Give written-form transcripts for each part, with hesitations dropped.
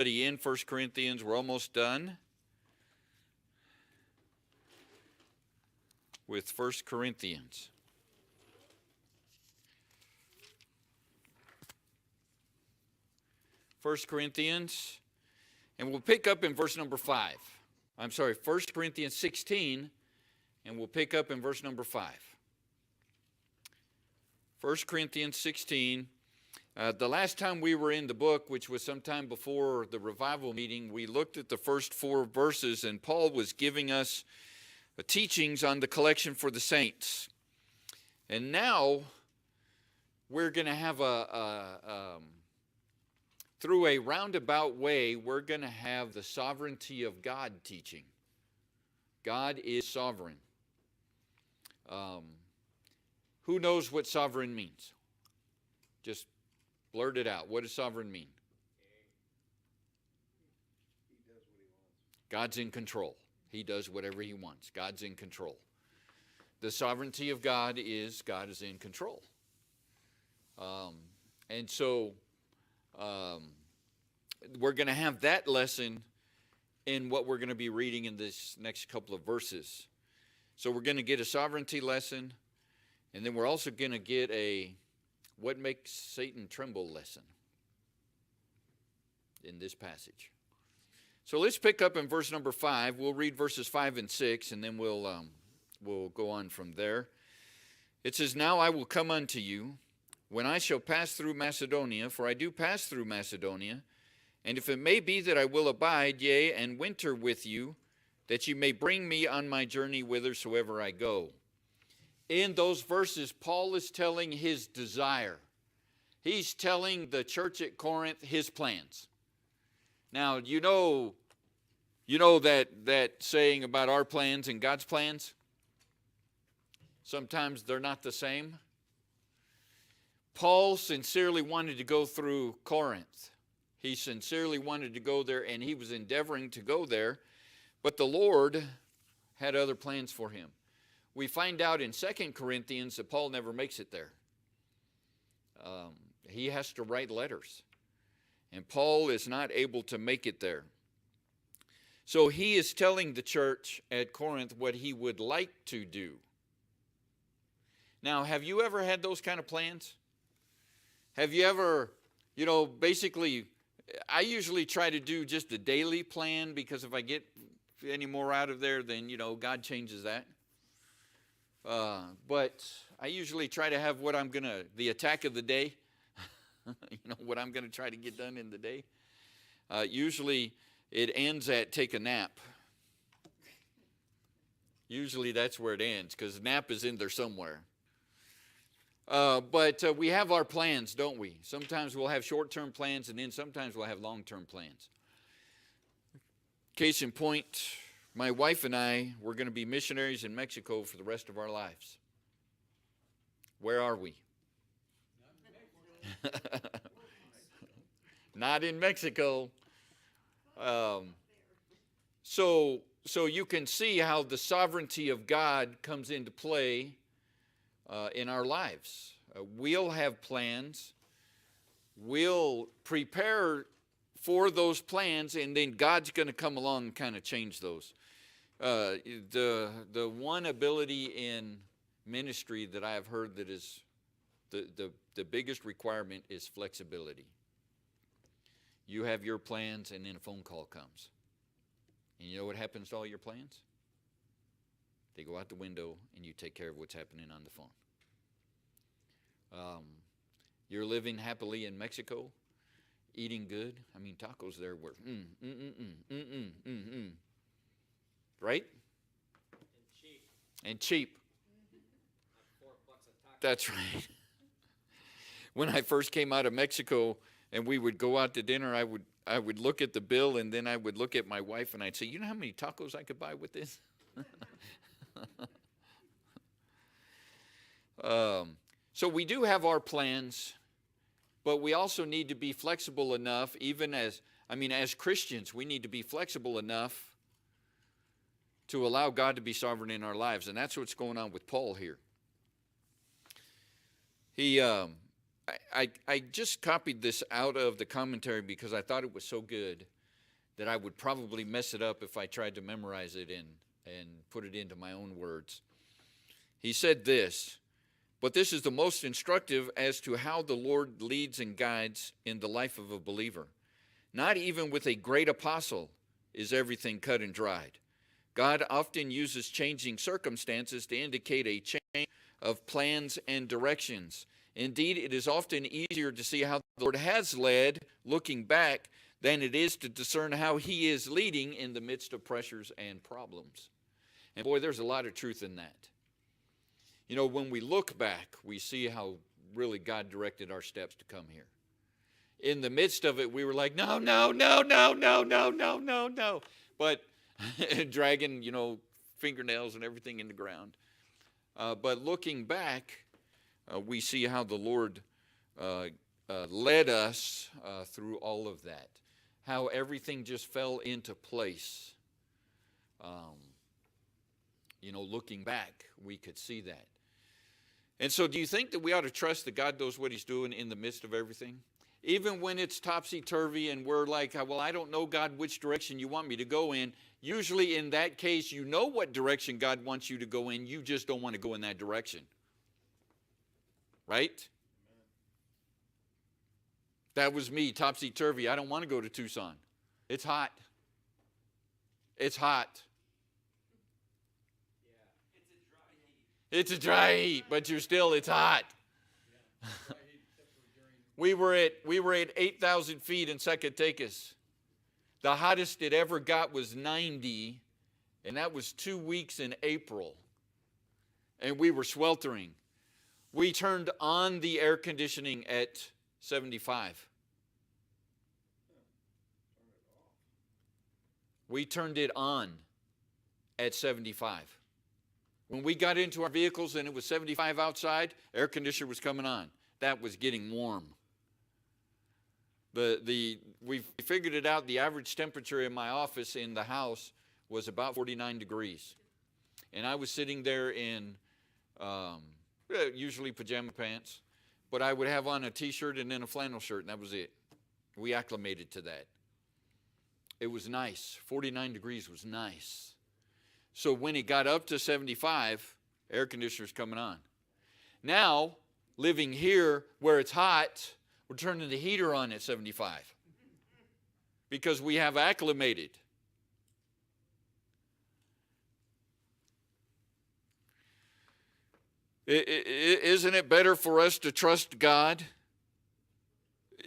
study in 1 Corinthians. We're almost done with 1 Corinthians. 1 Corinthians, and we'll pick up in verse number 5. 1 Corinthians 16, and we'll pick up in verse number 5. 1 Corinthians 16. The last time we were in the book, which was sometime before the revival meeting, we looked at the first 4 verses, and Paul was giving us teachings on the collection for the saints. And now we're going to have through a roundabout way, we're going to have the sovereignty of God teaching. God is sovereign. Who knows what sovereign means? Just blurt it out. What does sovereign mean? God's in control. He does whatever he wants. God's in control. The sovereignty of God is in control. And so we're going to have that lesson in what we're going to be reading in this next couple of verses. So we're going to get a sovereignty lesson, and then we're also going to get a what makes Satan tremble lesson in this passage. So let's pick up in verse number 5. We'll read verses 5 and 6, and then we'll go on from there. It says, "Now I will come unto you, when I shall pass through Macedonia, for I do pass through Macedonia, and if it may be that I will abide, yea, and winter with you, that you may bring me on my journey whithersoever I go." In those verses, Paul is telling his desire. He's telling the church at Corinth his plans. Now, you know that saying about our plans and God's plans? Sometimes they're not the same. Paul sincerely wanted to go through Corinth. He sincerely wanted to go there, and he was endeavoring to go there, but the Lord had other plans for him. We find out in 2 Corinthians that Paul never makes it there. He has to write letters, and Paul is not able to make it there. So he is telling the church at Corinth what he would like to do. Now, have you ever had those kind of plans? Have you ever, basically, I usually try to do just a daily plan, because if I get any more out of there, then, God changes that. But I usually try to have the attack of the day, what I'm going to try to get done in the day. Usually it ends at take a nap. Usually that's where it ends, because nap is in there somewhere. But we have our plans, don't we? Sometimes we'll have short-term plans, and then sometimes we'll have long-term plans. Case in point, my wife and I, we're going to be missionaries in Mexico for the rest of our lives. Where are we? Not in Mexico. So you can see how the sovereignty of God comes into play in our lives. We'll have plans. We'll prepare for those plans, and then God's going to come along and kind of change those. The one ability in ministry that I have heard that is the biggest requirement is flexibility. You have your plans, and then a phone call comes. And you know what happens to all your plans? They go out the window, and you take care of what's happening on the phone. You're living happily in Mexico, eating good. I mean, tacos there were right? And cheap. That's right. When I first came out of Mexico and we would go out to dinner, I would look at the bill, and then I would look at my wife and I'd say, "You know how many tacos I could buy with this?" So we do have our plans, but we also need to be flexible enough, as Christians, we need to be flexible enough to allow God to be sovereign in our lives. And that's what's going on with Paul here. I just copied this out of the commentary because I thought it was so good that I would probably mess it up if I tried to memorize it and put it into my own words. He said this, but this is the most instructive as to how the Lord leads and guides in the life of a believer. Not even with a great apostle is everything cut and dried. God often uses changing circumstances to indicate a change of plans and directions. Indeed, it is often easier to see how the Lord has led, looking back, than it is to discern how he is leading in the midst of pressures and problems. And boy, there's a lot of truth in that. You know, when we look back, we see how really God directed our steps to come here. In the midst of it, we were like, no. But dragging, fingernails and everything in the ground. But looking back, we see how the Lord led us through all of that. How everything just fell into place. Looking back, we could see that. And so do you think that we ought to trust that God knows what he's doing in the midst of everything? Even when it's topsy-turvy and we're like, well, I don't know, God, which direction you want me to go in. Usually in that case, you know what direction God wants you to go in. You just don't want to go in that direction. Right? That was me, topsy-turvy. I don't want to go to Tucson. It's hot. It's hot. It's a dry heat, but it's hot. We were at 8,000 feet in Zacatecas. The hottest it ever got was 90, and that was 2 weeks in April. And we were sweltering. We turned on the air conditioning at 75. We turned it on at 75. When we got into our vehicles and it was 75 outside, air conditioner was coming on. That was getting warm. We figured it out. The average temperature in my office in the house was about 49 degrees. And I was sitting there in usually pajama pants, but I would have on a t-shirt and then a flannel shirt, and that was it. We acclimated to that. It was nice. 49 degrees was nice. So when it got up to 75, air conditioner's coming on. Now, living here where it's hot, we're turning the heater on at 75 because we have acclimated. Isn't it better for us to trust God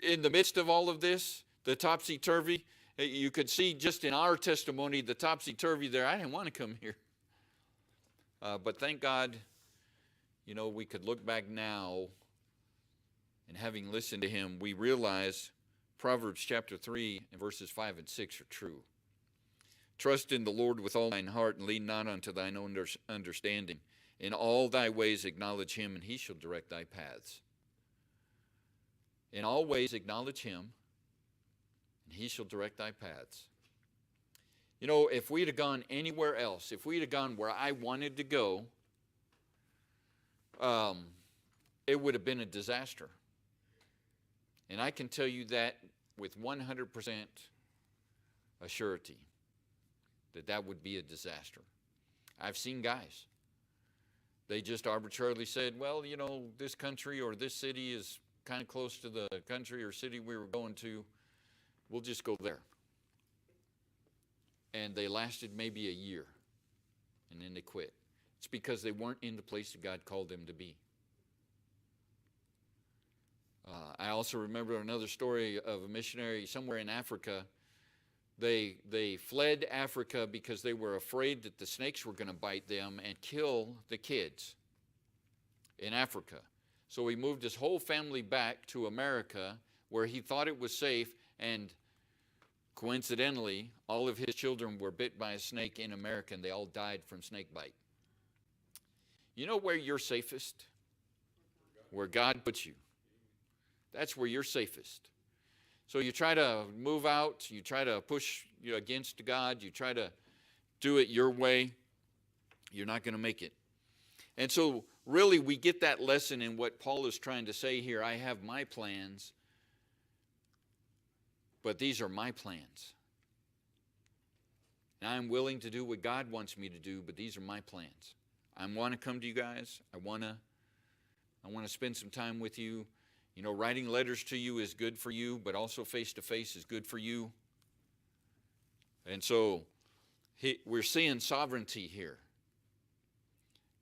in the midst of all of this, the topsy-turvy? You could see just in our testimony, the topsy-turvy there. I didn't want to come here. But thank God, we could look back now, and having listened to him, we realize Proverbs chapter 3 and verses 5 and 6 are true. Trust in the Lord with all thine heart, and lean not unto thine own understanding. In all thy ways acknowledge him, and he shall direct thy paths. In all ways acknowledge him, and he shall direct thy paths. If we'd have gone anywhere else, if we'd have gone where I wanted to go, it would have been a disaster. And I can tell you that with 100% assurity, that would be a disaster. I've seen guys. They just arbitrarily said, well, this country or this city is kind of close to the country or city we were going to. We'll just go there. And they lasted maybe a year, and then they quit. It's because they weren't in the place that God called them to be. I also remember another story of a missionary somewhere in Africa. They fled Africa because they were afraid that the snakes were going to bite them and kill the kids in Africa. So he moved his whole family back to America where he thought it was safe, and coincidentally, all of his children were bit by a snake in America, and they all died from snake bite. You know where you're safest? Where God puts you. That's where you're safest. So you try to move out, you try to push against God, you try to do it your way, you're not going to make it. And so really we get that lesson in what Paul is trying to say here. I have my plans, but these are my plans. And I'm willing to do what God wants me to do, but these are my plans. I want to come to you guys. I want to spend some time with you. You know, writing letters to you is good for you, but also face-to-face is good for you. And so we're seeing sovereignty here.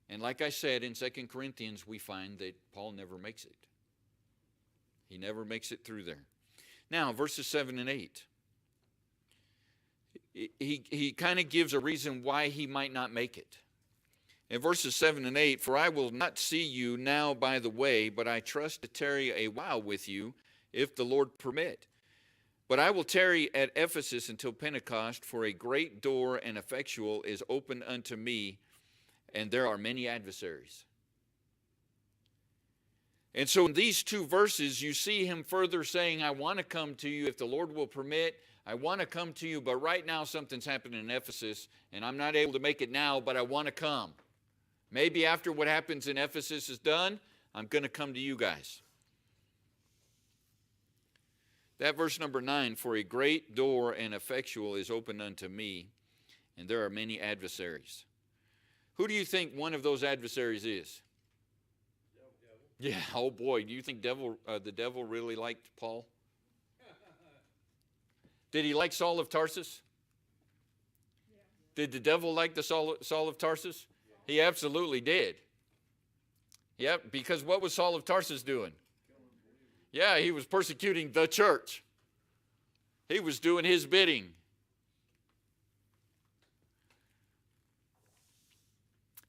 And like I said, in 2 Corinthians, we find that Paul never makes it. He never makes it through there. Now, verses 7 and 8. He kind of gives a reason why he might not make it. In verses 7 and 8, for I will not see you now by the way, but I trust to tarry a while with you, if the Lord permit. But I will tarry at Ephesus until Pentecost, for a great door and effectual is opened unto me, and there are many adversaries. And so in these two verses, you see him further saying, I want to come to you if the Lord will permit. I want to come to you, but right now something's happening in Ephesus, and I'm not able to make it now, but I want to come. Maybe after what happens in Ephesus is done, I'm going to come to you guys. That verse number 9, for a great door and effectual is opened unto me, and there are many adversaries. Who do you think one of those adversaries is? Yeah, oh boy, do you think the devil really liked Paul? Did he like Saul of Tarsus? Did the devil like the Saul of Tarsus? He absolutely did. Yep, because what was Saul of Tarsus doing? Yeah, he was persecuting the church. He was doing his bidding.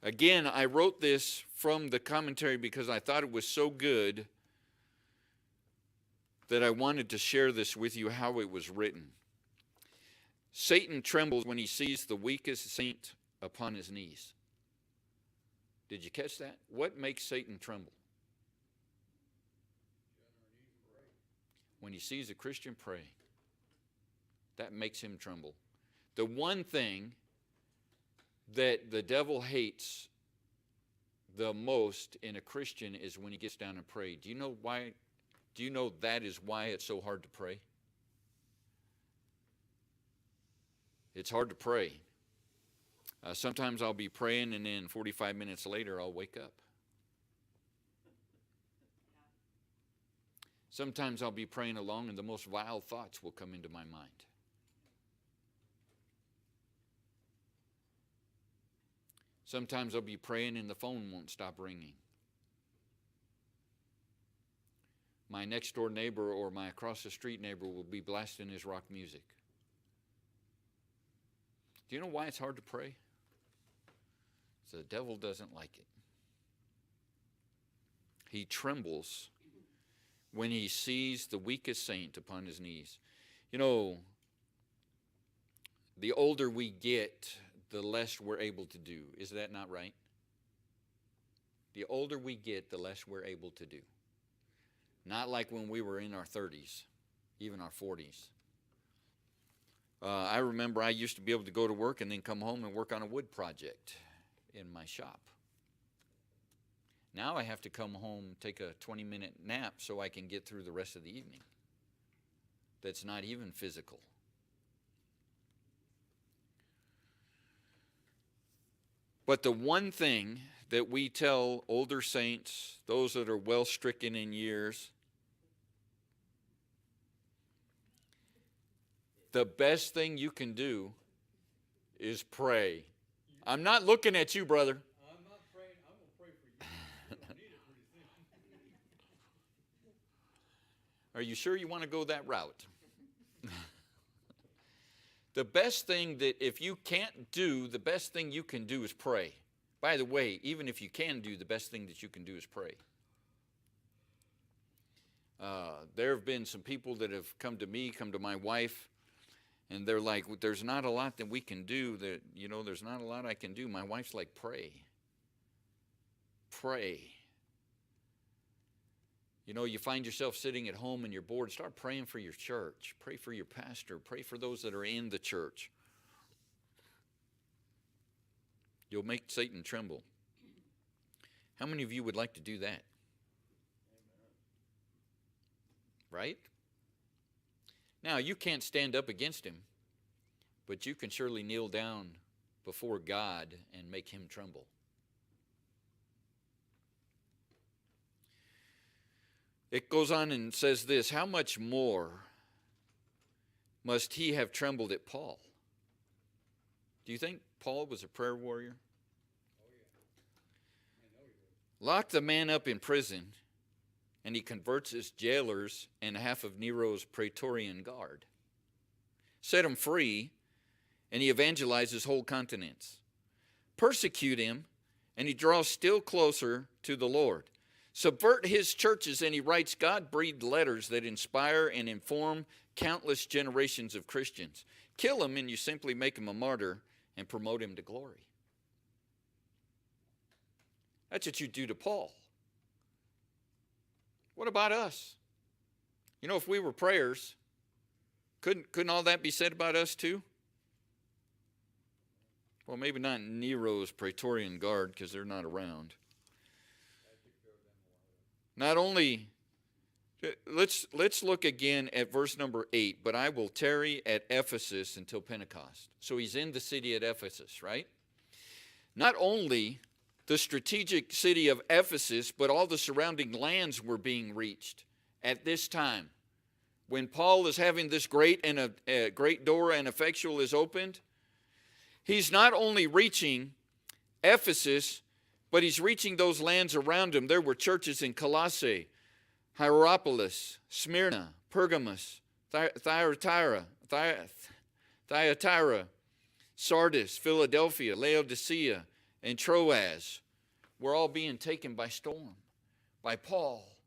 Again, I wrote this from the commentary because I thought it was so good that I wanted to share this with you, how it was written. Satan trembles when he sees the weakest saint upon his knees. Did you catch that? What makes Satan tremble? When he sees a Christian pray, that makes him tremble. The one thing that the devil hates the most in a Christian is when he gets down and prays. Do you know why? Do you know that is why it's so hard to pray? It's hard to pray. Sometimes I'll be praying and then 45 minutes later I'll wake up. Sometimes I'll be praying along and the most vile thoughts will come into my mind. Sometimes I'll be praying and the phone won't stop ringing. My next door neighbor or my across the street neighbor will be blasting his rock music. Do you know why it's hard to pray? So the devil doesn't like it. He trembles when he sees the weakest saint upon his knees. You know, the older we get, the less we're able to do. Is that not right? The older we get, the less we're able to do. Not like when we were in our 30s, even our 40s. I remember I used to be able to go to work and then come home and work on a wood project in my shop. Now I have to come home, take a 20-minute nap so I can get through the rest of the evening. That's not even physical. But the one thing that we tell older saints, those that are well stricken in years, the best thing you can do is pray. I'm not looking at you, brother. I'm not praying. I'm going to pray for you. You're going to need it pretty soon. Are you sure you want to go that route? The best thing that if you can't do, the best thing you can do is pray. By the way, even if you can do, the best thing that you can do is pray. There have been some people that have come to me, come to my wife, and they're like, there's not a lot that we can do. There's not a lot I can do. My wife's like, pray. Pray. You know, you find yourself sitting at home and you're bored. Start praying for your church. Pray for your pastor. Pray for those that are in the church. You'll make Satan tremble. How many of you would like to do that? Right? Now, you can't stand up against him, but you can surely kneel down before God and make him tremble. It goes on and says this, how much more must he have trembled at Paul? Do you think Paul was a prayer warrior? Lock the man up in prison, and he converts his jailers and half of Nero's Praetorian Guard. Set him free, and he evangelizes whole continents. Persecute him, and he draws still closer to the Lord. Subvert his churches, and he writes God-breathed letters that inspire and inform countless generations of Christians. Kill him, and you simply make him a martyr and promote him to glory. That's what you do to Paul. What about us? You know, if we were prayers, couldn't all that be said about us too? Well, maybe not Nero's Praetorian Guard, because they're not around. Not only, let's look again at verse number 8. But I will tarry at Ephesus until Pentecost. So he's in the city at Ephesus, right? Not only the strategic city of Ephesus, but all the surrounding lands were being reached at this time. When Paul is having this great door and effectual is opened, he's not only reaching Ephesus, but he's reaching those lands around him. There were churches in Colossae, Hierapolis, Smyrna, Pergamos, Thyatira, Sardis, Philadelphia, Laodicea, and Troas were all being taken by storm by Paul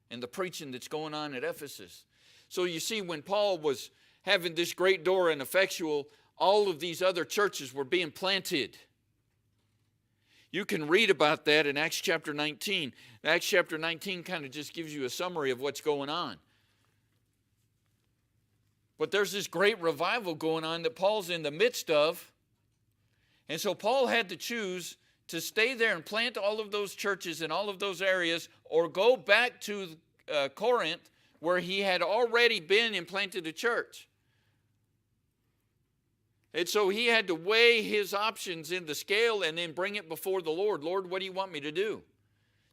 and the preaching that's going on at Ephesus. So you see, when Paul was having this great door and effectual, all of these other churches were being planted. You can read about that in Acts chapter 19. Acts chapter 19 kind of just gives you a summary of what's going on. But there's this great revival going on that Paul's in the midst of. And so Paul had to choose to stay there and plant all of those churches in all of those areas, or go back to Corinth, where he had already been and planted a church. And so he had to weigh his options in the scale and then bring it before the Lord. Lord, what do you want me to do?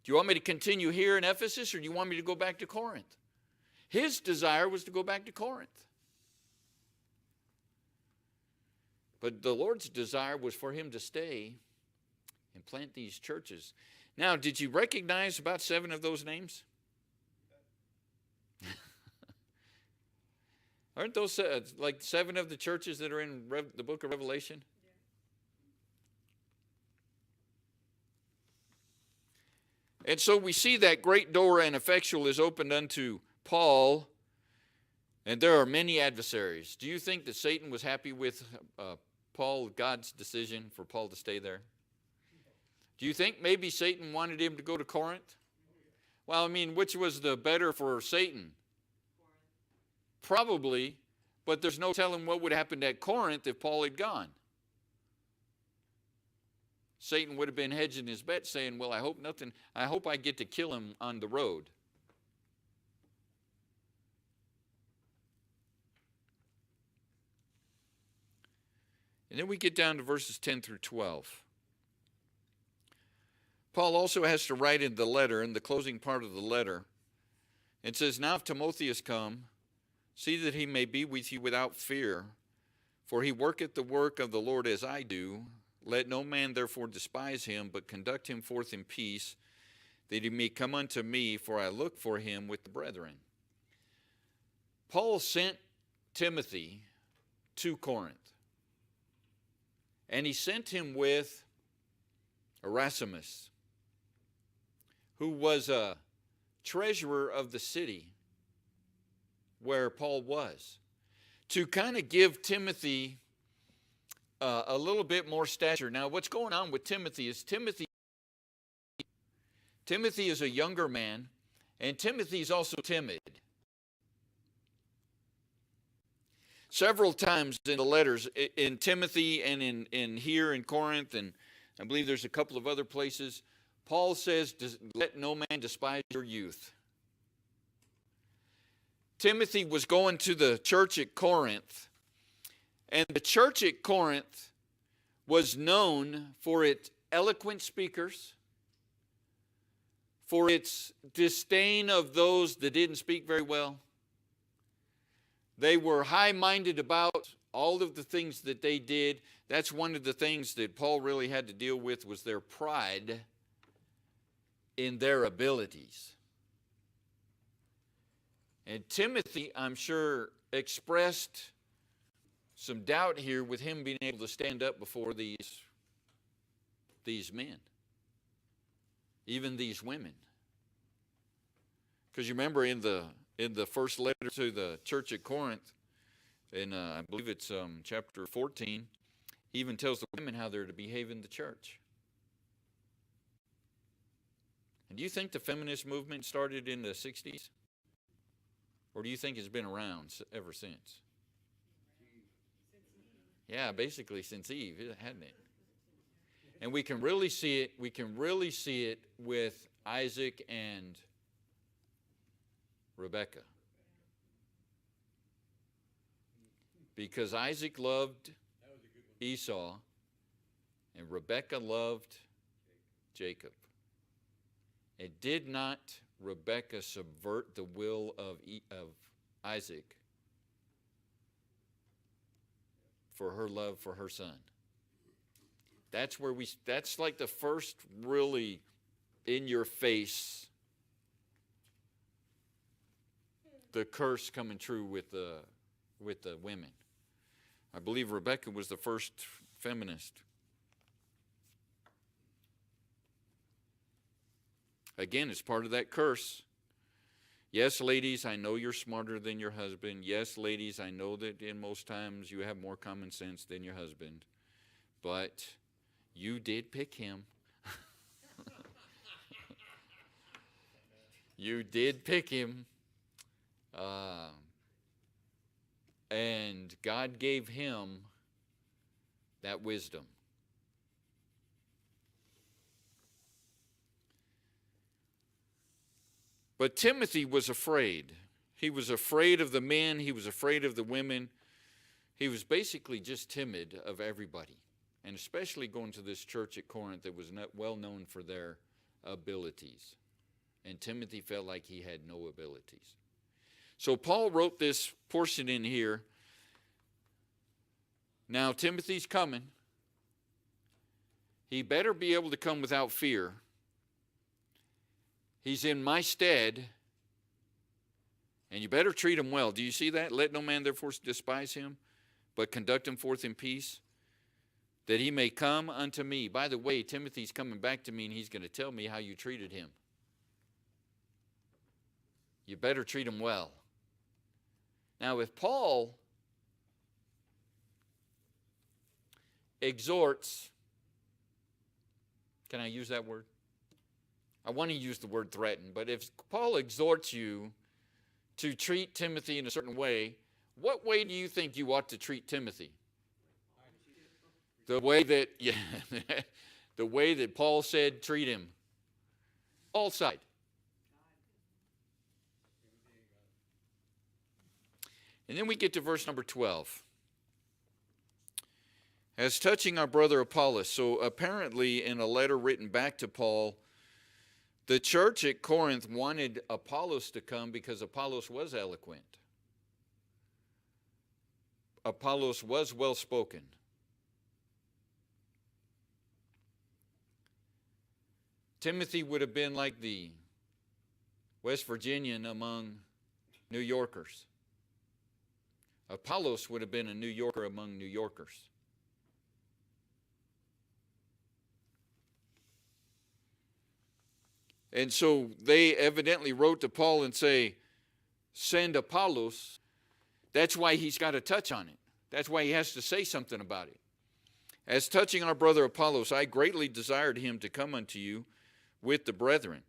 Do you want me to continue here in Ephesus, or do you want me to go back to Corinth? His desire was to go back to Corinth. But the Lord's desire was for him to stay and plant these churches. Now, did you recognize about 7 of those names? Aren't those like 7 of the churches that are in the book of Revelation? Yeah. And so we see that great door and effectual is opened unto Paul, and there are many adversaries. Do you think that Satan was happy with Paul, God's decision for Paul to stay there? Do you think maybe Satan wanted him to go to Corinth? Well, I mean, which was the better for Satan? Probably, but there's no telling what would have happened at Corinth if Paul had gone. Satan would have been hedging his bet, saying, well, I hope I get to kill him on the road. And then we get down to verses 10 through 12. Paul also has to write in the letter, in the closing part of the letter, it says, now if Timotheus come, see that he may be with you without fear, for he worketh the work of the Lord as I do. Let no man therefore despise him, but conduct him forth in peace, that he may come unto me, for I look for him with the brethren. Paul sent Timothy to Corinth, and he sent him with Erasmus, who was a treasurer of the city where Paul was, to kind of give Timothy a little bit more stature. Now, what's going on with Timothy is Timothy is a younger man, and Timothy is also timid. Several times in the letters, in Timothy and in here in Corinth, and I believe there's a couple of other places, Paul says, let no man despise your youth. Timothy was going to the church at Corinth, and the church at Corinth was known for its eloquent speakers, for its disdain of those that didn't speak very well. They were high-minded about all of the things that they did. That's one of the things that Paul really had to deal with, was their pride in their abilities. And Timothy, I'm sure, expressed some doubt here with him being able to stand up before these men, even these women. Because you remember in the first letter to the church at Corinth, in I believe it's chapter 14, he even tells the women how they're to behave in the church. And do you think the feminist movement started in the 60s? Or do you think it's been around ever since? Yeah, basically since Eve, hadn't it? And we can really see it. We can really see it with Isaac and Rebekah. Because Isaac loved Esau and Rebekah loved Jacob. It did not Rebekah subvert the will of Isaac for her love for her son. That's like the first really in your face, the curse coming true with the women. I believe Rebekah was the first feminist. Again, it's part of that curse. Yes, ladies, I know you're smarter than your husband. Yes, ladies, I know that in most times you have more common sense than your husband. But you did pick him. You did pick him. And God gave him that wisdom. But Timothy was afraid. He was afraid of the men. He was afraid of the women. He was basically just timid of everybody. And especially going to this church at Corinth that was not well known for their abilities. And Timothy felt like he had no abilities. So Paul wrote this portion in here. Now Timothy's coming. He better be able to come without fear. He's in my stead, and you better treat him well. Do you see that? Let no man therefore despise him, but conduct him forth in peace, that he may come unto me. By the way, Timothy's coming back to me, and he's going to tell me how you treated him. You better treat him well. Now, if Paul exhorts, can I use that word? I want to use the word threaten, but if Paul exhorts you to treat Timothy in a certain way, what way do you think you ought to treat Timothy? The way that, the way that Paul said treat him. All side. And then we get to verse number 12. As touching our brother Apollos, so apparently in a letter written back to Paul, the church at Corinth wanted Apollos to come because Apollos was eloquent. Apollos was well spoken. Timothy would have been like the West Virginian among New Yorkers. Apollos would have been a New Yorker among New Yorkers. And so they evidently wrote to Paul and say, send Apollos. That's why he's got to touch on it. That's why he has to say something about it. As touching our brother Apollos, I greatly desired him to come unto you with the brethren.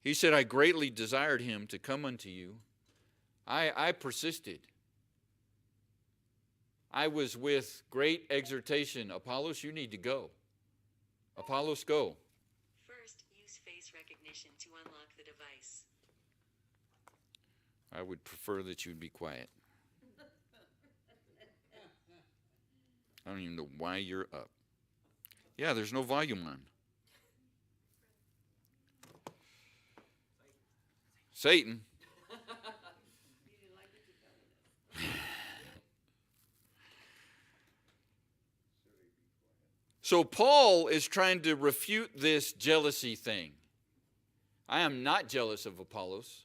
He said, I greatly desired him to come unto you. I persisted. I was with great exhortation. Apollos, you need to go. Apollos, go. First, use face recognition to unlock the device. I would prefer that you'd be quiet. I don't even know why you're up. Yeah, there's no volume on. Satan. So Paul is trying to refute this jealousy thing. I am not jealous of Apollos.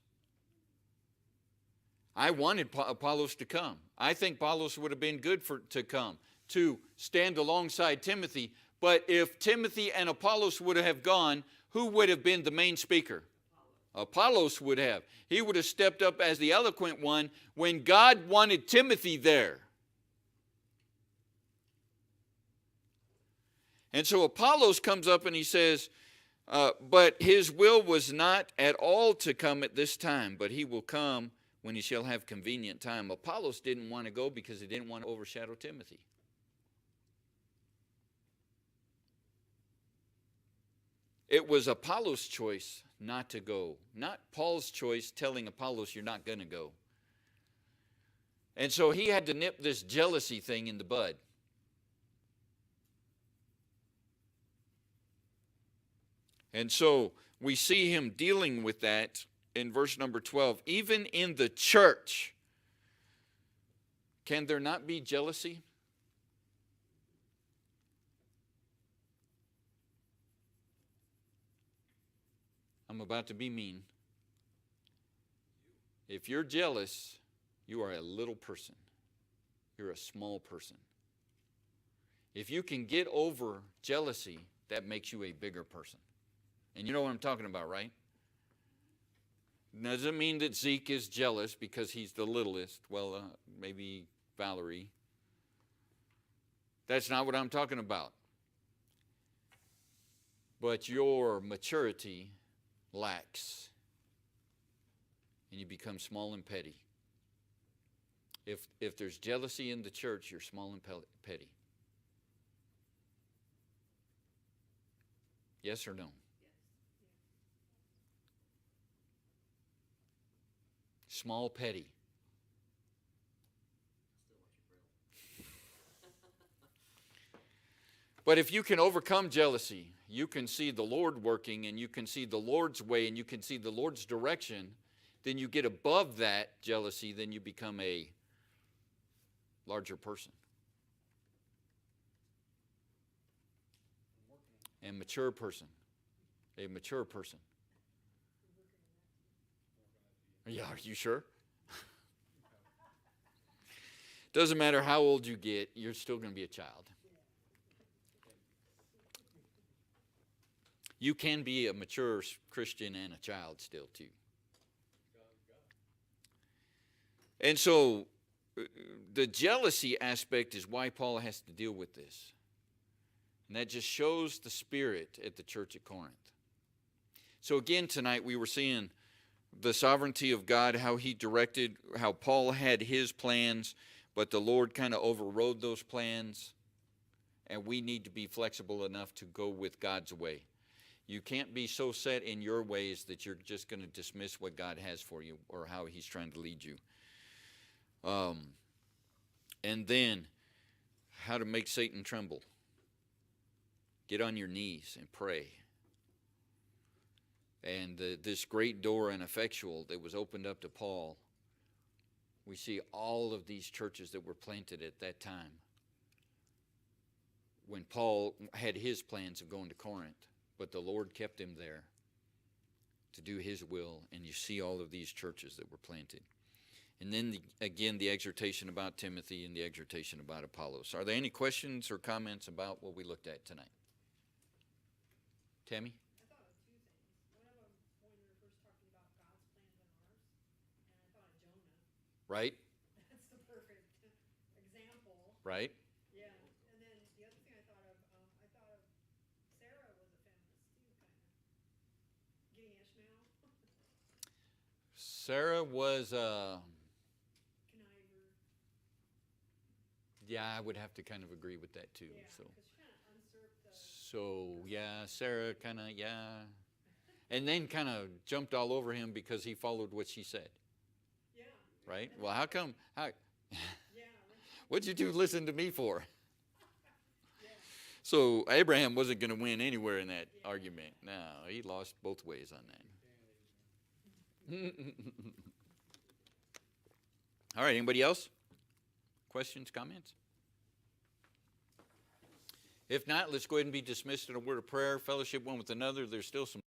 I wanted Apollos to come. I think Apollos would have been good to come, to stand alongside Timothy. But if Timothy and Apollos would have gone, who would have been the main speaker? Apollos would have. He would have stepped up as the eloquent one when God wanted Timothy there. And so Apollos comes up and he says, but his will was not at all to come at this time, but he will come when he shall have convenient time. Apollos didn't want to go because he didn't want to overshadow Timothy. It was Apollos' choice not to go, not Paul's choice telling Apollos you're not going to go. And so he had to nip this jealousy thing in the bud. And so we see him dealing with that in verse number 12. Even in the church, can there not be jealousy? I'm about to be mean. If you're jealous, you are a little person. You're a small person. If you can get over jealousy, that makes you a bigger person. And you know what I'm talking about, right? Doesn't mean that Zeke is jealous because he's the littlest. Well, maybe Valerie. That's not what I'm talking about. But your maturity lacks, and you become small and petty. If there's jealousy in the church, you're small and petty. Yes or no? Small, petty. But if you can overcome jealousy, you can see the Lord working, and you can see the Lord's way, and you can see the Lord's direction, then you get above that jealousy, then you become a larger person. A mature person. A mature person. Yeah, are you sure? Doesn't matter how old you get, you're still going to be a child. You can be a mature Christian and a child still too. And so the jealousy aspect is why Paul has to deal with this. And that just shows the spirit at the church at Corinth. So again tonight we were seeing the sovereignty of God, how he directed, how Paul had his plans, but the Lord kind of overrode those plans. And we need to be flexible enough to go with God's way. You can't be so set in your ways that you're just going to dismiss what God has for you or how he's trying to lead you. And then, how to make Satan tremble. Get on your knees and pray. And this great door and effectual that was opened up to Paul, we see all of these churches that were planted at that time when Paul had his plans of going to Corinth. But the Lord kept him there to do his will. And you see all of these churches that were planted. And then, again, the exhortation about Timothy and the exhortation about Apollos. Are there any questions or comments about what we looked at tonight? Tammy? I thought of two things. One of them, when we were first talking about God's plans and ours, and I thought of Jonah. Right? That's the perfect example. Right? Yeah. And then the other thing I thought of Sarah was a feminist too, kind of. Getting Ishmael. Sarah was, Conniver. Yeah, I would have to kind of agree with that too. Yeah, So, because she kind of usurped the. so yeah, Sarah kind of, yeah. And then kind of jumped all over him because he followed what she said, Yeah, right? Well, how come, yeah, what'd you do listen to me for? yeah. So Abraham wasn't going to win anywhere in that argument. No, he lost both ways on that. All right, anybody else? Questions, comments? If not, let's go ahead and be dismissed in a word of prayer, fellowship one with another. There's still some